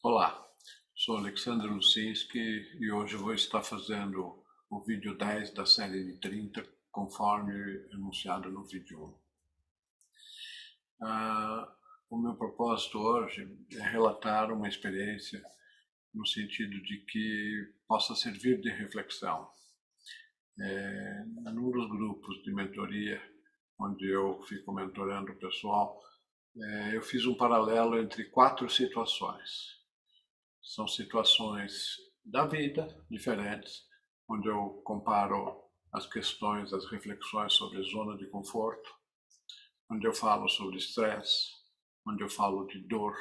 Olá, sou Alexandre Lucinski e hoje vou estar fazendo o vídeo 10 da série de 30, conforme anunciado no vídeo 1. O meu propósito hoje é relatar uma experiência no sentido de que possa servir de reflexão. Num dos grupos de mentoria, onde eu fico mentorando o pessoal, eu fiz um paralelo entre 4 situações. São situações da vida diferentes, onde eu comparo as questões, as reflexões sobre zona de conforto, onde eu falo sobre estresse, onde eu falo de dor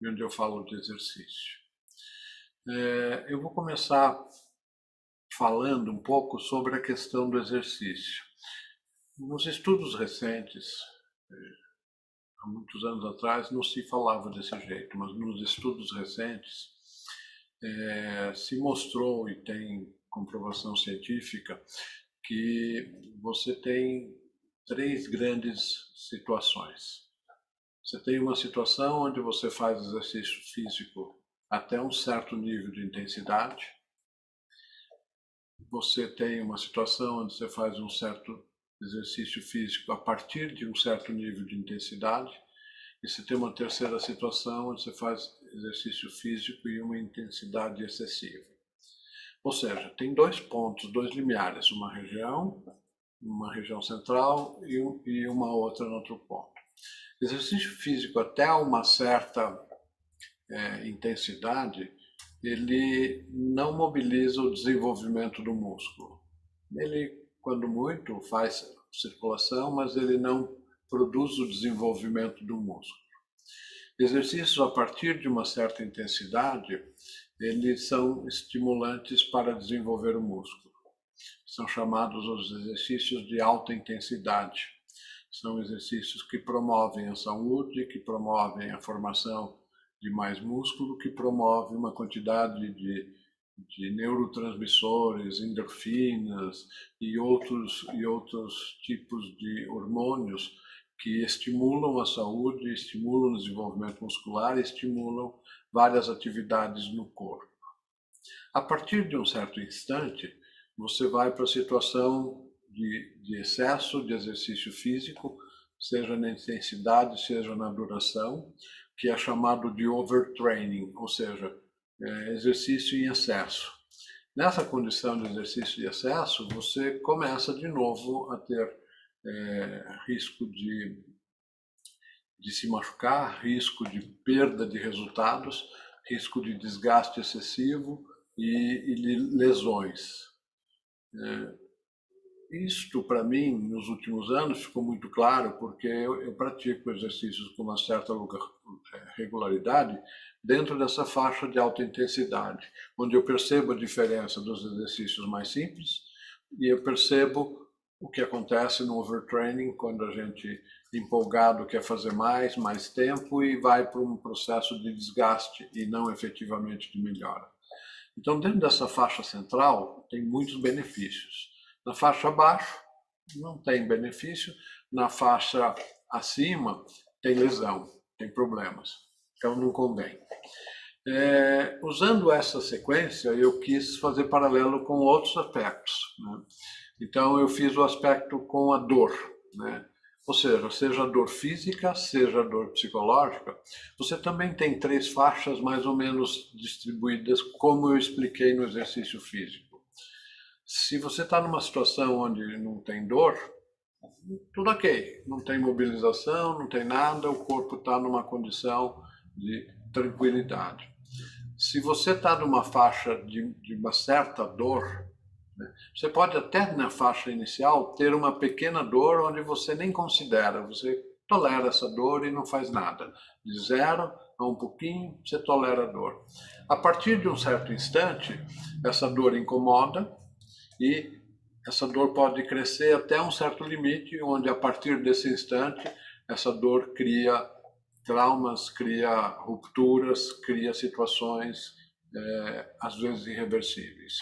e onde eu falo de exercício. Eu vou começar falando um pouco sobre a questão do exercício. Nos estudos recentes, há muitos anos atrás, não se falava desse jeito, mas nos estudos recentes se mostrou e tem comprovação científica que você tem 3 grandes situações. Você tem uma situação onde você faz exercício físico até um certo nível de intensidade. Você tem uma situação onde você faz um certo exercício físico a partir de um certo nível de intensidade. E você tem uma terceira situação onde você faz exercício físico em uma intensidade excessiva. Ou seja, tem 2 pontos, 2 limiares, uma região central e uma outra no outro ponto. Exercício físico até uma certa intensidade, ele não mobiliza o desenvolvimento do músculo. Ele, quando muito, faz circulação, mas ele não produz o desenvolvimento do músculo. Exercícios a partir de uma certa intensidade, eles são estimulantes para desenvolver o músculo. São chamados os exercícios de alta intensidade. São exercícios que promovem a saúde, que promovem a formação de mais músculo, que promovem uma quantidade de neurotransmissores, endorfinas e outros tipos de hormônios que estimulam a saúde, estimulam o desenvolvimento muscular, estimulam várias atividades no corpo. A partir de um certo instante, você vai para a situação de excesso de exercício físico, seja na intensidade, seja na duração, que é chamado de overtraining, ou seja, exercício em excesso. Nessa condição de exercício de excesso, você começa de novo a ter risco de se machucar, risco de perda de resultados, risco de desgaste excessivo e lesões. Isto, para mim, nos últimos anos, ficou muito claro, porque eu pratico exercícios com uma certa regularidade dentro dessa faixa de alta intensidade, onde eu percebo a diferença dos exercícios mais simples e eu percebo o que acontece no overtraining, quando a gente, empolgado, quer fazer mais tempo e vai para um processo de desgaste e não efetivamente de melhora. Então, dentro dessa faixa central, tem muitos benefícios. Na faixa abaixo, não tem benefício. Na faixa acima, tem lesão, tem problemas. Então, não convém. Usando essa sequência, eu quis fazer paralelo com outros aspectos. Né? Então, eu fiz o aspecto com a dor. Né? Ou seja a dor física, seja a dor psicológica, você também tem 3 faixas mais ou menos distribuídas, como eu expliquei no exercício físico. Se você está numa situação onde não tem dor, tudo ok, não tem mobilização, não tem nada, o corpo está numa condição de tranquilidade. Se você está numa faixa de uma certa dor, você pode até na faixa inicial ter uma pequena dor onde você nem considera, você tolera essa dor e não faz nada. De 0 a um pouquinho, você tolera a dor. A partir de um certo instante, essa dor incomoda e essa dor pode crescer até um certo limite, onde a partir desse instante, essa dor cria traumas, cria rupturas, cria situações, às vezes irreversíveis.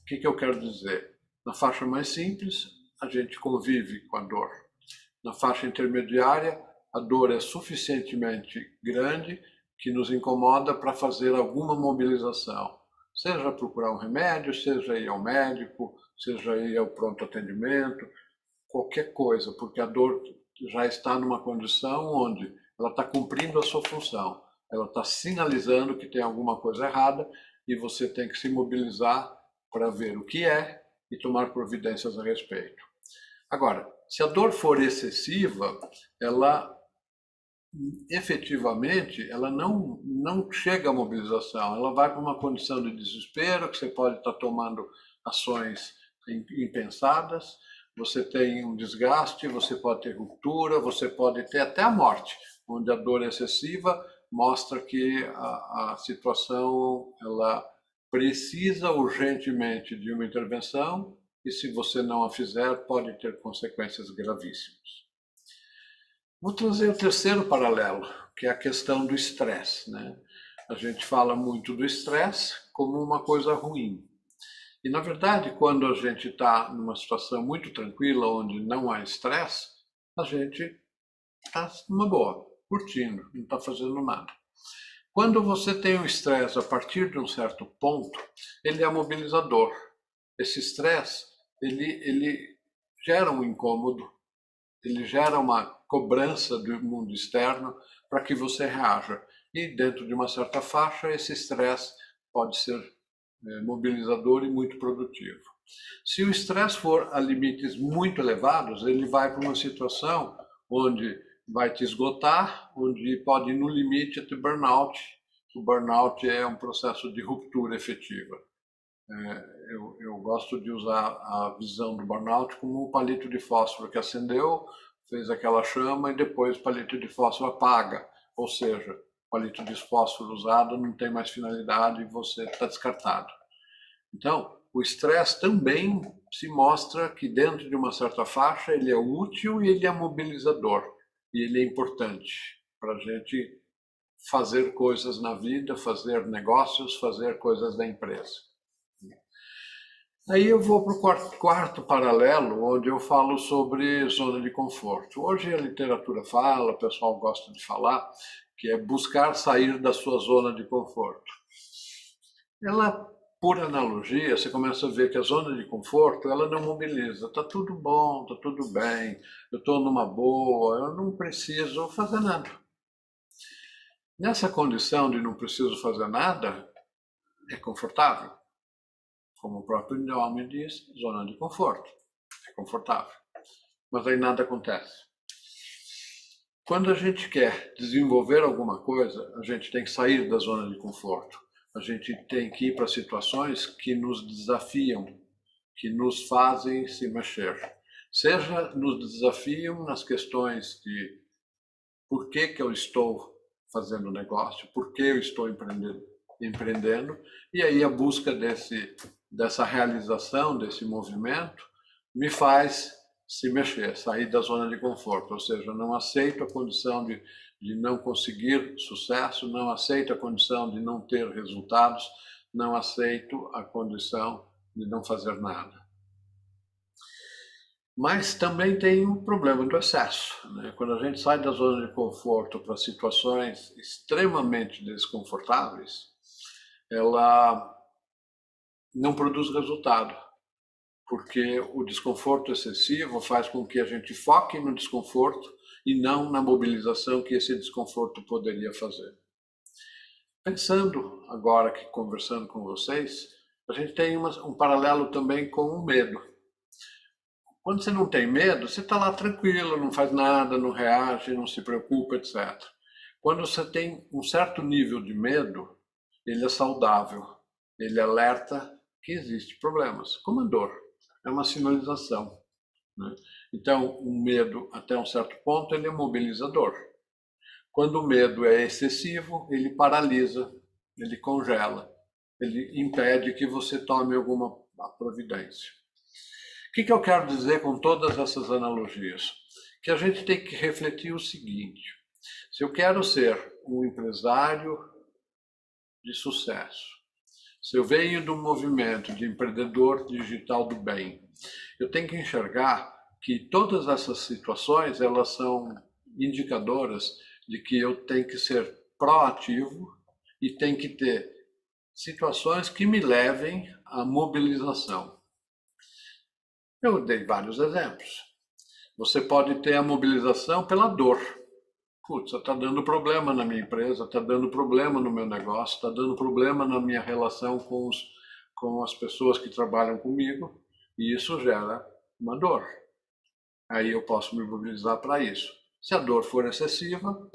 O que eu quero dizer? Na faixa mais simples, a gente convive com a dor. Na faixa intermediária, a dor é suficientemente grande que nos incomoda para fazer alguma mobilização. Seja procurar um remédio, seja ir ao médico, seja ir ao pronto atendimento, qualquer coisa, porque a dor já está numa condição onde ela está cumprindo a sua função, ela está sinalizando que tem alguma coisa errada e você tem que se mobilizar para ver o que é e tomar providências a respeito. Agora, se a dor for excessiva, ela efetivamente ela não chega à mobilização, ela vai para uma condição de desespero, que você pode estar tomando ações impensadas, você tem um desgaste, você pode ter ruptura, você pode ter até a morte, onde a dor excessiva mostra que a situação ela precisa urgentemente de uma intervenção e se você não a fizer pode ter consequências gravíssimas. Vou trazer o terceiro paralelo, que é a questão do estresse, né? A gente fala muito do estresse como uma coisa ruim. E, na verdade, quando a gente está numa situação muito tranquila, onde não há estresse, a gente está numa boa, curtindo, não está fazendo nada. Quando você tem um estresse a partir de um certo ponto, ele é mobilizador. Esse estresse, ele gera um incômodo, ele gera uma cobrança do mundo externo para que você reaja. E dentro de uma certa faixa, esse estresse pode ser mobilizador e muito produtivo. Se o estresse for a limites muito elevados, ele vai para uma situação onde vai te esgotar, onde pode ir no limite ter burnout. O burnout é um processo de ruptura efetiva. Eu gosto de usar a visão do burnout como um palito de fósforo que acendeu, fez aquela chama e depois o palito de fósforo apaga. Ou seja, o palito de fósforo usado não tem mais finalidade e você está descartado. Então, o estresse também se mostra que dentro de uma certa faixa ele é útil e ele é mobilizador. E ele é importante para a gente fazer coisas na vida, fazer negócios, fazer coisas da empresa. Aí eu vou para o quarto paralelo, onde eu falo sobre zona de conforto. Hoje a literatura fala, o pessoal gosta de falar, que é buscar sair da sua zona de conforto. Ela, por analogia, você começa a ver que a zona de conforto, ela não mobiliza. Está tudo bom, está tudo bem, eu estou numa boa, eu não preciso fazer nada. Nessa condição de não preciso fazer nada, é confortável. Como o próprio nome diz, zona de conforto. É confortável. Mas aí nada acontece. Quando a gente quer desenvolver alguma coisa, a gente tem que sair da zona de conforto. A gente tem que ir para situações que nos desafiam, que nos fazem se mexer. Seja nos desafiam nas questões de por que eu estou fazendo negócio, por que eu estou empreendendo, e aí a busca dessa realização, desse movimento, me faz se mexer, sair da zona de conforto, ou seja, não aceito a condição de não conseguir sucesso, não aceito a condição de não ter resultados, não aceito a condição de não fazer nada. Mas também tem um problema do excesso, né? Quando a gente sai da zona de conforto para situações extremamente desconfortáveis, ela não produz resultado, porque o desconforto excessivo faz com que a gente foque no desconforto e não na mobilização que esse desconforto poderia fazer. Pensando agora que conversando com vocês, a gente tem um paralelo também com o medo. Quando você não tem medo, você está lá tranquilo, não faz nada, não reage, não se preocupa, etc. Quando você tem um certo nível de medo, ele é saudável, ele alerta que existem problemas, como a dor, é uma sinalização, né? Então, o medo, até um certo ponto, ele é mobilizador. Quando o medo é excessivo, ele paralisa, ele congela, ele impede que você tome alguma providência. O que eu quero dizer com todas essas analogias? Que a gente tem que refletir o seguinte: se eu quero ser um empresário de sucesso, se eu venho de um movimento de empreendedor digital do bem, eu tenho que enxergar que todas essas situações elas são indicadoras de que eu tenho que ser proativo e tem que ter situações que me levem à mobilização. Eu dei vários exemplos. Você pode ter a mobilização pela dor. Putz, está dando problema na minha empresa, está dando problema no meu negócio, está dando problema na minha relação com as pessoas que trabalham comigo, e isso gera uma dor. Aí eu posso me mobilizar para isso. Se a dor for excessiva,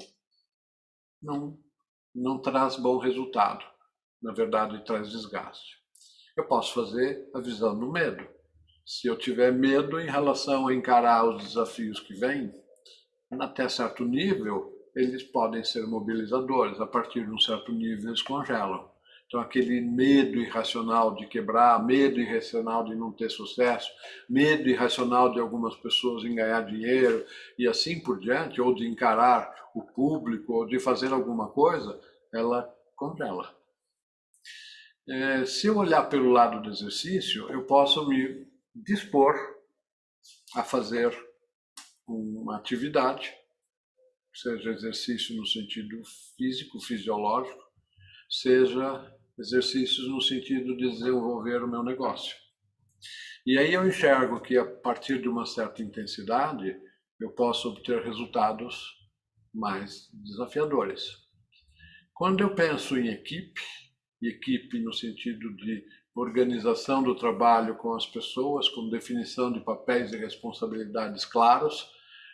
não traz bom resultado. Na verdade, traz desgaste. Eu posso fazer a visão do medo. Se eu tiver medo em relação a encarar os desafios que vêm, até certo nível, eles podem ser mobilizadores. A partir de um certo nível, eles congelam. Então, aquele medo irracional de quebrar, medo irracional de não ter sucesso, medo irracional de algumas pessoas em ganhar dinheiro e assim por diante, ou de encarar o público, ou de fazer alguma coisa, ela congela. Se eu olhar pelo lado do exercício, eu posso me dispor a fazer uma atividade, seja exercício no sentido físico, fisiológico, seja exercícios no sentido de desenvolver o meu negócio. E aí eu enxergo que a partir de uma certa intensidade eu posso obter resultados mais desafiadores. Quando eu penso em equipe, e equipe no sentido de organização do trabalho com as pessoas, com definição de papéis e responsabilidades claros,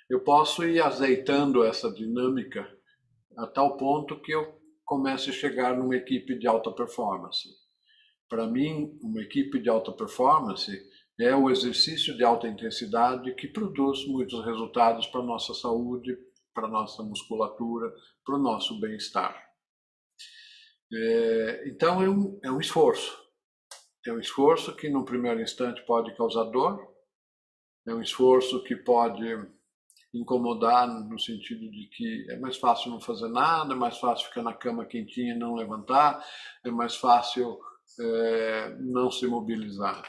eu posso ir azeitando essa dinâmica a tal ponto que eu comece a chegar numa equipe de alta performance. Para mim, uma equipe de alta performance é o exercício de alta intensidade que produz muitos resultados para a nossa saúde, para a nossa musculatura, para o nosso bem-estar. Então é um esforço. É um esforço que, num primeiro instante, pode causar dor, é um esforço que pode incomodar no sentido de que é mais fácil não fazer nada, é mais fácil ficar na cama quentinha e não levantar, é mais fácil não se mobilizar.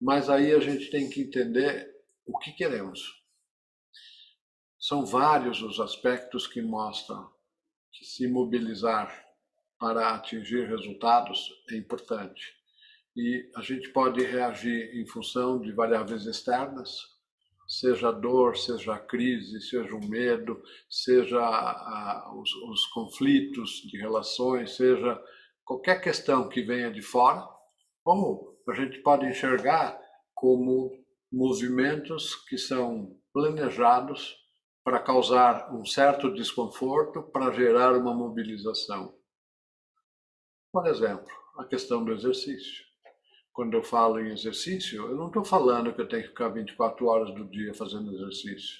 Mas aí a gente tem que entender o que queremos. São vários os aspectos que mostram que se mobilizar para atingir resultados é importante. E a gente pode reagir em função de variáveis externas, seja a dor, seja a crise, seja o medo, seja os conflitos de relações, seja qualquer questão que venha de fora, ou a gente pode enxergar como movimentos que são planejados para causar um certo desconforto, para gerar uma mobilização. Por exemplo, a questão do exercício. Quando eu falo em exercício, eu não estou falando que eu tenho que ficar 24 horas do dia fazendo exercício.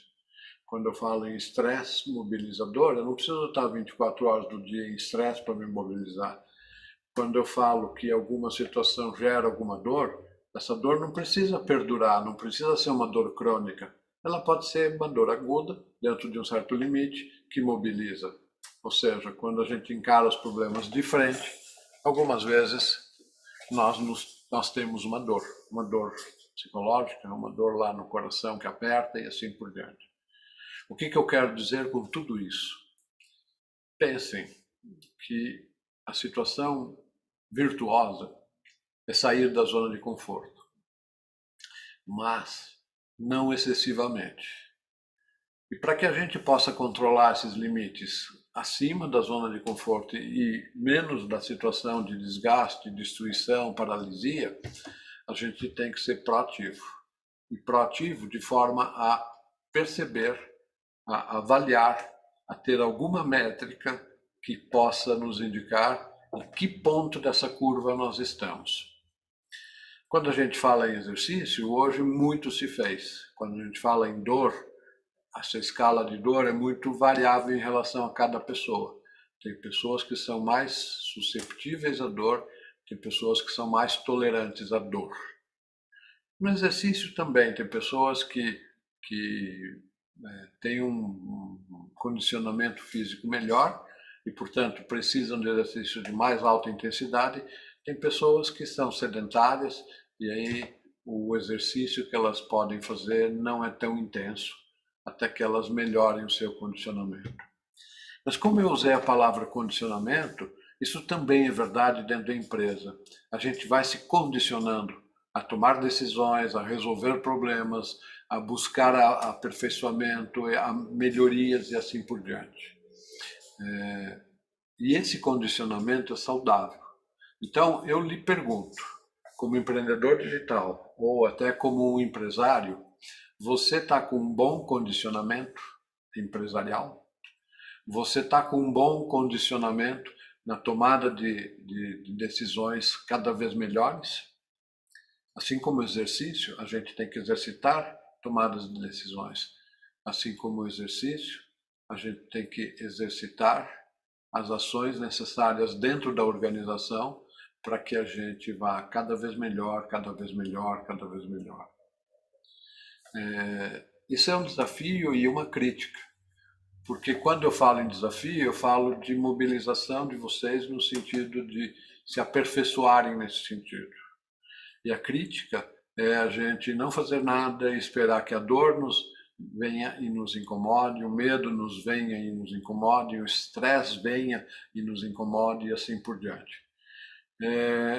Quando eu falo em estresse mobilizador, eu não preciso estar 24 horas do dia em estresse para me mobilizar. Quando eu falo que alguma situação gera alguma dor, essa dor não precisa perdurar, não precisa ser uma dor crônica. Ela pode ser uma dor aguda, dentro de um certo limite, que mobiliza. Ou seja, quando a gente encara os problemas de frente, algumas vezes nós temos uma dor psicológica, uma dor lá no coração que aperta e assim por diante. O que eu quero dizer com tudo isso? Pensem que a situação virtuosa é sair da zona de conforto, mas não excessivamente. E para que a gente possa controlar esses limites acima da zona de conforto e menos da situação de desgaste, destruição, paralisia, a gente tem que ser proativo. E proativo de forma a perceber, a avaliar, a ter alguma métrica que possa nos indicar em que ponto dessa curva nós estamos. Quando a gente fala em exercício, hoje muito se fez. Quando a gente fala em dor, essa escala de dor é muito variável em relação a cada pessoa. Tem pessoas que são mais susceptíveis à dor, tem pessoas que são mais tolerantes à dor. No exercício também, tem pessoas que têm um condicionamento físico melhor e, portanto, precisam de exercício de mais alta intensidade. Tem pessoas que são sedentárias e aí o exercício que elas podem fazer não é tão intenso, até que elas melhorem o seu condicionamento. Mas como eu usei a palavra condicionamento, isso também é verdade dentro da empresa. A gente vai se condicionando a tomar decisões, a resolver problemas, a buscar aperfeiçoamento, a melhorias e assim por diante. E esse condicionamento é saudável. Então, eu lhe pergunto, como empreendedor digital ou até como um empresário, você está com um bom condicionamento empresarial? Você está com um bom condicionamento na tomada de decisões cada vez melhores? Assim como o exercício, a gente tem que exercitar tomadas de decisões. Assim como o exercício, a gente tem que exercitar as ações necessárias dentro da organização para que a gente vá cada vez melhor, cada vez melhor, cada vez melhor. Isso é um desafio e uma crítica, porque quando eu falo em desafio, eu falo de mobilização de vocês no sentido de se aperfeiçoarem nesse sentido. E a crítica é a gente não fazer nada e esperar que a dor nos venha e nos incomode, o medo nos venha e nos incomode, o estresse venha e nos incomode e assim por diante.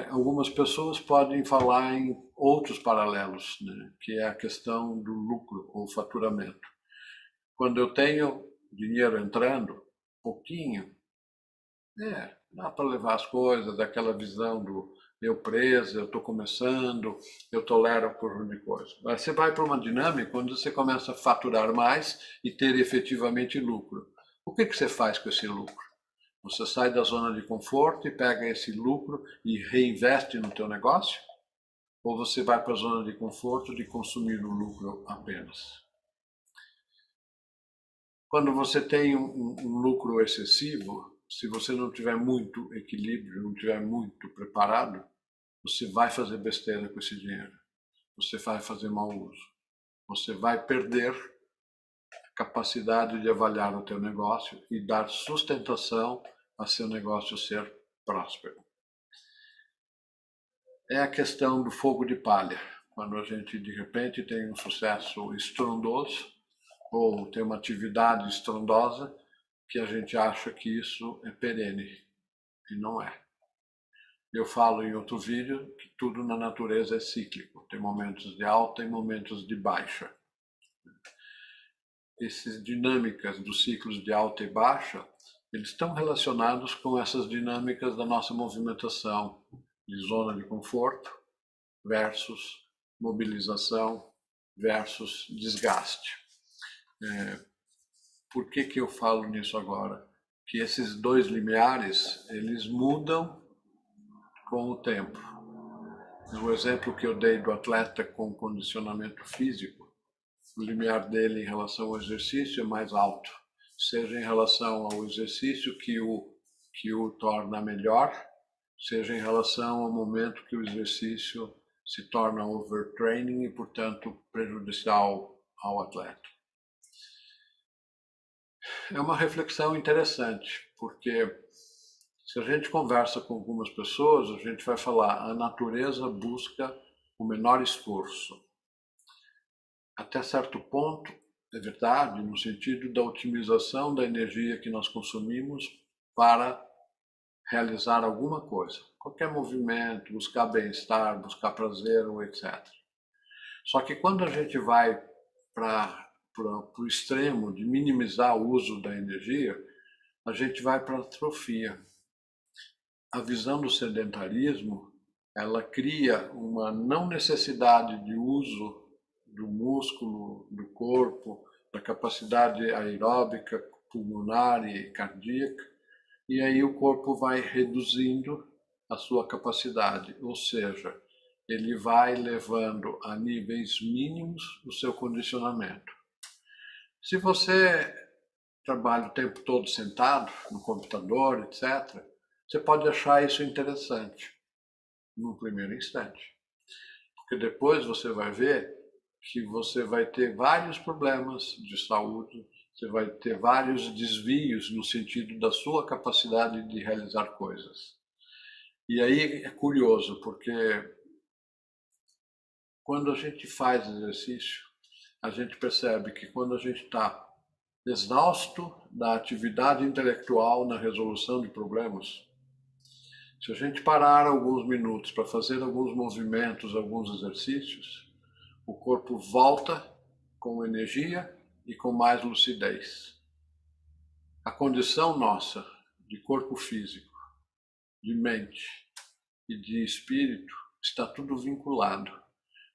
Algumas pessoas podem falar em outros paralelos, né, que é a questão do lucro ou faturamento. Quando eu tenho dinheiro entrando, pouquinho, dá para levar as coisas, aquela visão do eu preso, eu estou começando, eu tolero um conjunto de coisas. Mas você vai para uma dinâmica onde você começa a faturar mais e ter efetivamente lucro. O que você faz com esse lucro? Você sai da zona de conforto e pega esse lucro e reinveste no teu negócio? Ou você vai para a zona de conforto de consumir o lucro apenas? Quando você tem um lucro excessivo, se você não tiver muito equilíbrio, não tiver muito preparado, você vai fazer besteira com esse dinheiro. Você vai fazer mau uso. Você vai perder a capacidade de avaliar o teu negócio e dar sustentação a seu negócio ser próspero. É a questão do fogo de palha. Quando a gente, de repente, tem um sucesso estrondoso ou tem uma atividade estrondosa, que a gente acha que isso é perene, e não é. Eu falo em outro vídeo que tudo na natureza é cíclico, tem momentos de alta e momentos de baixa. Essas dinâmicas dos ciclos de alta e baixa, eles estão relacionados com essas dinâmicas da nossa movimentação de zona de conforto versus mobilização versus desgaste. Por que eu falo nisso agora? Que esses dois limiares, eles mudam com o tempo. O exemplo que eu dei do atleta com condicionamento físico, o limiar dele em relação ao exercício é mais alto, seja em relação ao exercício que o torna melhor, seja em relação ao momento que o exercício se torna overtraining e, portanto, prejudicial ao atleta. É uma reflexão interessante, porque se a gente conversa com algumas pessoas, a gente vai falar, a natureza busca o menor esforço. Até certo ponto, é verdade, no sentido da otimização da energia que nós consumimos para realizar alguma coisa. Qualquer movimento, buscar bem-estar, buscar prazer, ou etc. Só que quando a gente vai para o extremo de minimizar o uso da energia, a gente vai para a atrofia. A visão do sedentarismo, ela cria uma não necessidade de uso do músculo, do corpo, da capacidade aeróbica, pulmonar e cardíaca, e aí o corpo vai reduzindo a sua capacidade, ou seja, ele vai levando a níveis mínimos o seu condicionamento. Se você trabalha o tempo todo sentado no computador, etc., você pode achar isso interessante no primeiro instante. Porque depois você vai ver que você vai ter vários problemas de saúde, você vai ter vários desvios no sentido da sua capacidade de realizar coisas. E aí é curioso, porque quando a gente faz exercício, a gente percebe que quando a gente está exausto da atividade intelectual na resolução de problemas, se a gente parar alguns minutos para fazer alguns movimentos, alguns exercícios, o corpo volta com energia e com mais lucidez. A condição nossa de corpo físico, de mente e de espírito está tudo vinculado.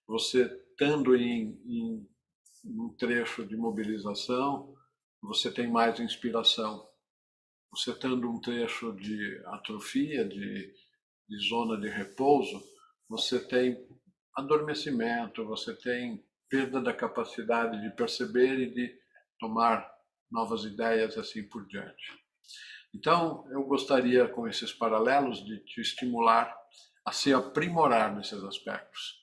Você estando em um trecho de mobilização, você tem mais inspiração. Você estando um trecho de atrofia, de zona de repouso, você tem adormecimento, você tem perda da capacidade de perceber e de tomar novas ideias, assim por diante. Então, eu gostaria, com esses paralelos, de te estimular a se aprimorar nesses aspectos.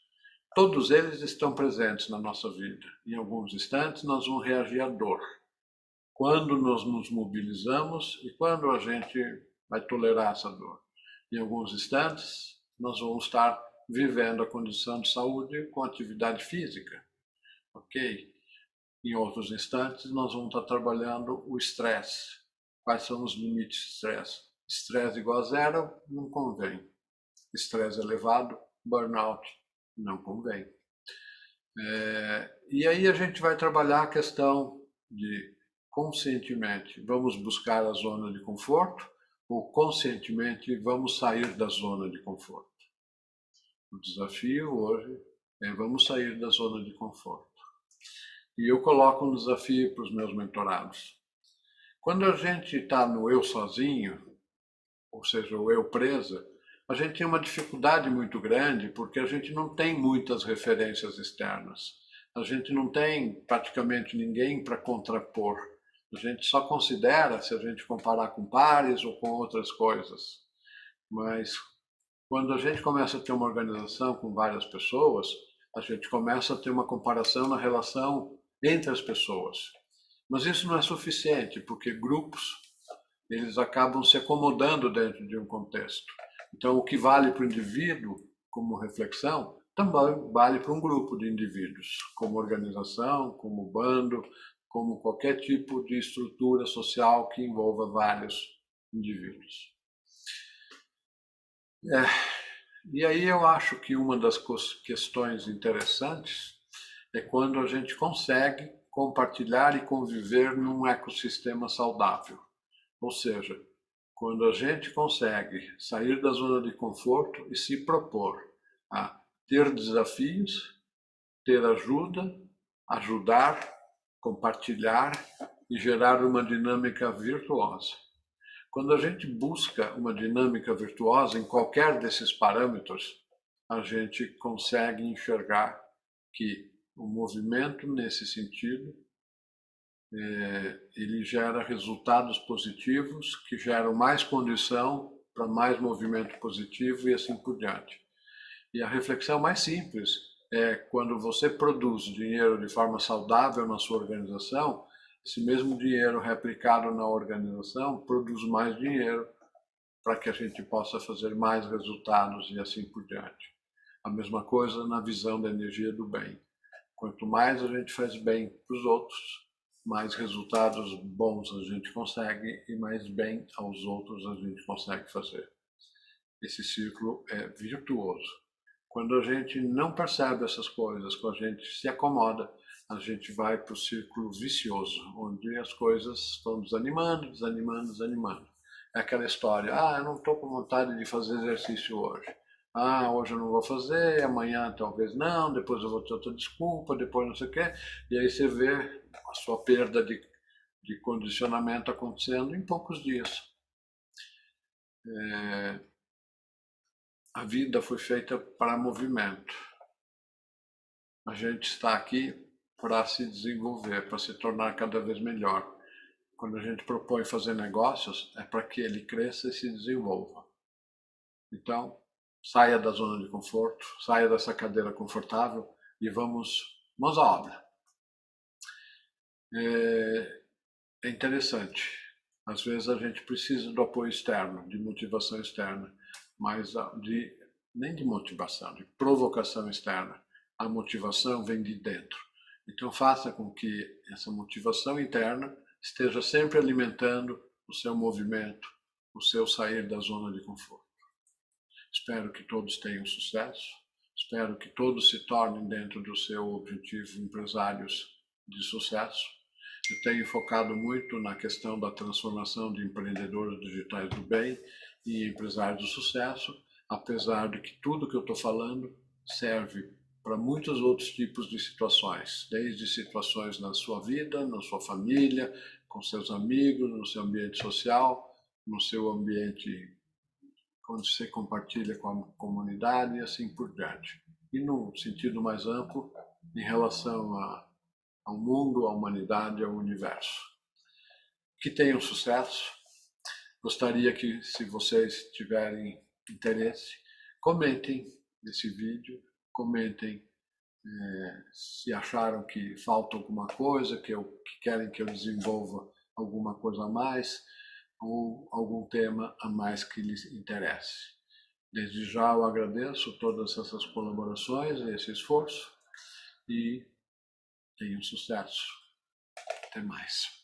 Todos eles estão presentes na nossa vida. Em alguns instantes, nós vamos reagir à dor. Quando nós nos mobilizamos e quando a gente vai tolerar essa dor. Em alguns instantes, nós vamos estar vivendo a condição de saúde com atividade física, ok? Em outros instantes, nós vamos estar trabalhando o estresse. Quais são os limites de estresse? Estresse igual a zero não convém. Estresse elevado, burnout, não convém. E aí a gente vai trabalhar a questão de conscientemente vamos buscar a zona de conforto ou conscientemente vamos sair da zona de conforto. O desafio hoje é vamos sair da zona de conforto. E eu coloco um desafio para os meus mentorados. Quando a gente está no eu sozinho, ou seja, o eu presa, a gente tem uma dificuldade muito grande porque a gente não tem muitas referências externas. A gente não tem praticamente ninguém para contrapor. A gente só considera se a gente comparar com pares ou com outras coisas. Mas quando a gente começa a ter uma organização com várias pessoas, a gente começa a ter uma comparação na relação entre as pessoas. Mas isso não é suficiente, porque grupos eles acabam se acomodando dentro de um contexto. Então, o que vale para o indivíduo como reflexão, também vale para um grupo de indivíduos, como organização, como bando, como qualquer tipo de estrutura social que envolva vários indivíduos. E aí eu acho que uma das questões interessantes é quando a gente consegue compartilhar e conviver num ecossistema saudável. Ou seja, quando a gente consegue sair da zona de conforto e se propor a ter desafios, ter ajuda, ajudar, compartilhar e gerar uma dinâmica virtuosa. Quando a gente busca uma dinâmica virtuosa em qualquer desses parâmetros, a gente consegue enxergar que o movimento nesse sentido ele gera resultados positivos que geram mais condição para mais movimento positivo e assim por diante. E a reflexão mais simples é quando você produz dinheiro de forma saudável na sua organização, esse mesmo dinheiro replicado na organização produz mais dinheiro para que a gente possa fazer mais resultados e assim por diante. A mesma coisa na visão da energia do bem. Quanto mais a gente faz bem para os outros, mais resultados bons a gente consegue e mais bem aos outros a gente consegue fazer. Esse ciclo é virtuoso. Quando a gente não percebe essas coisas, quando a gente se acomoda, a gente vai para o círculo vicioso, onde as coisas vão desanimando, desanimando, desanimando. É aquela história, eu não estou com vontade de fazer exercício hoje. Hoje eu não vou fazer, amanhã talvez não, depois eu vou ter outra desculpa, depois não sei o quê. E aí você vê a sua perda de condicionamento acontecendo em poucos dias. A vida foi feita para movimento. A gente está aqui para se desenvolver, para se tornar cada vez melhor. Quando a gente propõe fazer negócios, é para que ele cresça e se desenvolva. Então, saia da zona de conforto, saia dessa cadeira confortável e vamos à obra. É interessante. Às vezes a gente precisa do apoio externo, de motivação externa, mas nem de motivação, de provocação externa. A motivação vem de dentro. Então faça com que essa motivação interna esteja sempre alimentando o seu movimento, o seu sair da zona de conforto. Espero que todos tenham sucesso, espero que todos se tornem, dentro do seu objetivo, empresários de sucesso. Eu tenho focado muito na questão da transformação de empreendedores digitais do bem e empresários de sucesso, apesar de que tudo que eu estou falando serve para muitos outros tipos de situações, desde situações na sua vida, na sua família, com seus amigos, no seu ambiente social, no seu ambiente onde você compartilha com a comunidade e assim por diante. E num sentido mais amplo, em relação ao mundo, à humanidade, ao universo. Que tenham sucesso. Gostaria que, se vocês tiverem interesse, comentem esse vídeo, comentem se acharam que falta alguma coisa, que querem que eu desenvolva alguma coisa a mais, ou algum tema a mais que lhes interesse. Desde já eu agradeço todas essas colaborações, esse esforço, e tenham sucesso. Até mais.